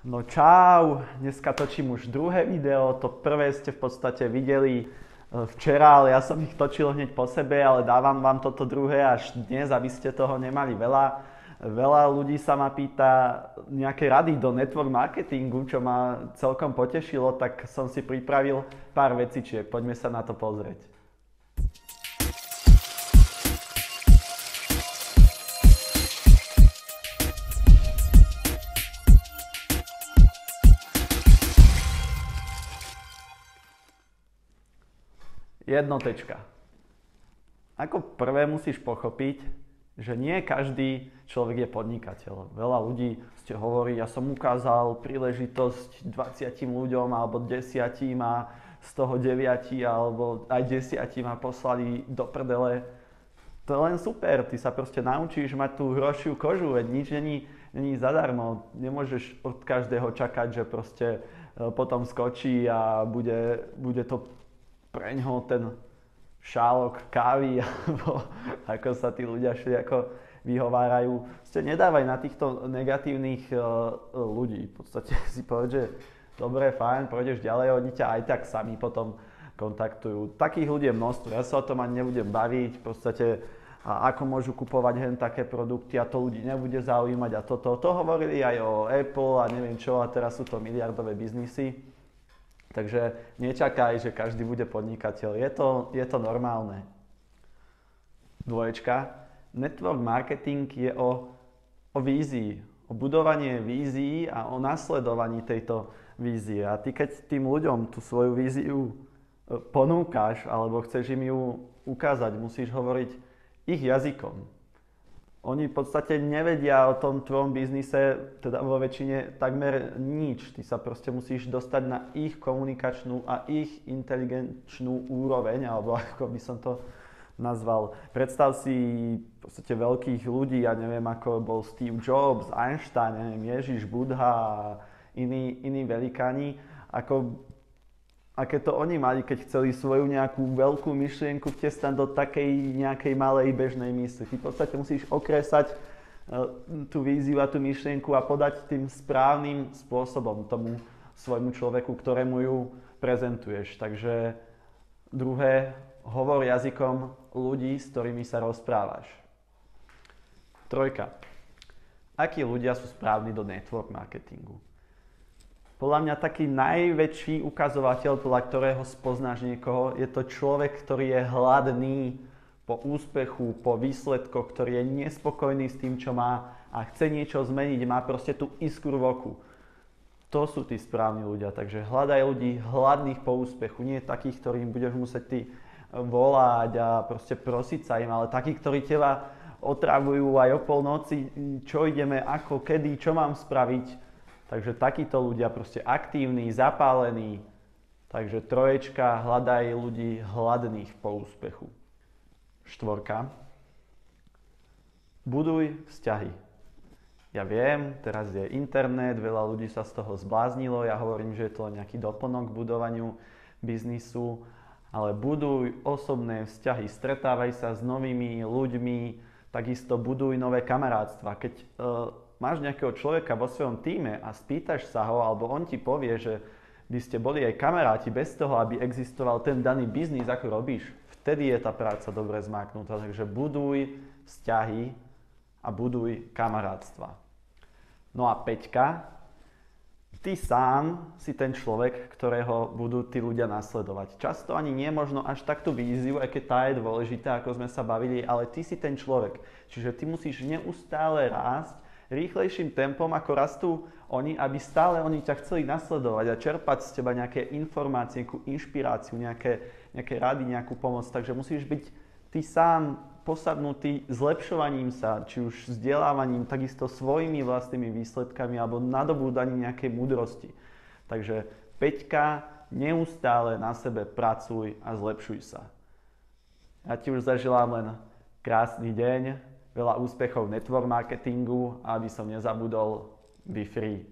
No čau, dneska točím už druhé video, to prvé ste v podstate videli včera, ale ja som ich točil hneď po sebe, ale dávam vám toto druhé až dnes, aby ste toho nemali veľa. Veľa ľudí sa ma pýta nejaké rady do network marketingu, čo ma celkom potešilo, tak som si pripravil pár vecičiek, poďme sa na to pozrieť. Jednotečka. Ako prvé musíš pochopiť, že nie každý človek je podnikateľ. Veľa ľudí ste hovorí, ja som ukázal príležitosť 20 ľuďom alebo 10 a z toho 9 alebo aj 10 ma poslali do prdele. To je len super, ty sa proste naučíš mať tú hrošiu kožu, veď nič není zadarmo. Nemôžeš od každého čakať, že proste potom skočí a bude to preňho ten šálok kávy, alebo ako sa tí ľudia všelijako vyhovárajú. Nedávaj na týchto negatívnych ľudí. V podstate si povedz, že dobre, fajn, pôjdeš ďalej, oni ťa aj tak sami potom kontaktujú. Takých ľudí je množstvo, ja sa o tom ani nebudem baviť, v podstate ako môžu kupovať hen také produkty a to ľudí nebude zaujímať a toto. To hovorili aj o Apple a neviem čo a teraz sú to miliardové biznisy. Takže nečakaj, že každý bude podnikateľ. Je to normálne. Dvoječka. Network marketing je o vízii. O budovanie vízií a o nasledovaní tejto vízie. A ty keď tým ľuďom tú svoju víziu ponúkaš alebo chceš im ju ukázať, musíš hovoriť ich jazykom. Oni v podstate nevedia o tom tvojom biznise, teda vo väčšine takmer nič. Ty sa proste musíš dostať na ich komunikačnú a ich inteligenčnú úroveň, alebo ako by som to nazval. Predstav si v podstate veľkých ľudí, ja neviem ako bol Steve Jobs, Einstein, neviem, Ježiš, Budha a iní velikáni, aké to oni mali, keď chceli svoju nejakú veľkú myšlienku vtesnať do takej nejakej malej bežnej mysli. Ty v podstate musíš okresať tú víziu a tú myšlienku a podať tým správnym spôsobom tomu svojmu človeku, ktorému ju prezentuješ. Takže druhé, hovor jazykom ľudí, s ktorými sa rozprávaš. Trojka. Akí ľudia sú správni do network marketingu? Podľa mňa taký najväčší ukazovateľ, podľa ktorého spoznáš niekoho, je to človek, ktorý je hladný po úspechu, po výsledkoch, ktorý je nespokojný s tým, čo má a chce niečo zmeniť, má proste tú iskru v oku. To sú tí správni ľudia, takže hľadaj ľudí hladných po úspechu, nie takých, ktorým budeš musieť ty volať a proste prosiť sa im, ale takých, ktorí teba otravujú aj o polnoci, čo ideme, ako, kedy, čo mám spraviť. Takže takíto ľudia proste aktívni, zapálení. Takže troječka, hľadaj ľudí hladných po úspechu. Štvorka. Buduj vzťahy. Ja viem, teraz je internet, veľa ľudí sa z toho zbláznilo, ja hovorím, že je to nejaký doplnok k budovaniu biznisu, ale buduj osobné vzťahy, stretávaj sa s novými ľuďmi, takisto buduj nové kamarátstva. Keď máš nejakého človeka vo svojom tíme a spýtaš sa ho, alebo on ti povie, že by ste boli aj kamaráti bez toho, aby existoval ten daný biznis, ako robíš, vtedy je tá práca dobre zmáknutá. Takže buduj vzťahy a buduj kamarátstva. No a peťka, ty sám si ten človek, ktorého budú tí ľudia nasledovať. Často ani nie možno až tak tú víziu, aj keď tá je dôležitá, ako sme sa bavili, ale ty si ten človek. Čiže ty musíš neustále rásť rýchlejším tempom, ako rastú oni, aby stále oni ťa chceli nasledovať a čerpať z teba nejaké informácie, nejakú inšpiráciu, nejaké rady, nejakú pomoc. Takže musíš byť ty sám posadnutý zlepšovaním sa, či už vzdelávaním, takisto svojimi vlastnými výsledkami alebo nadobúdaním nejakej múdrosti. Takže peťka, neustále na sebe pracuj a zlepšuj sa. Ja ti už zaželám len krásny deň, veľa úspechov v network marketingu a aby som nezabudol, be free.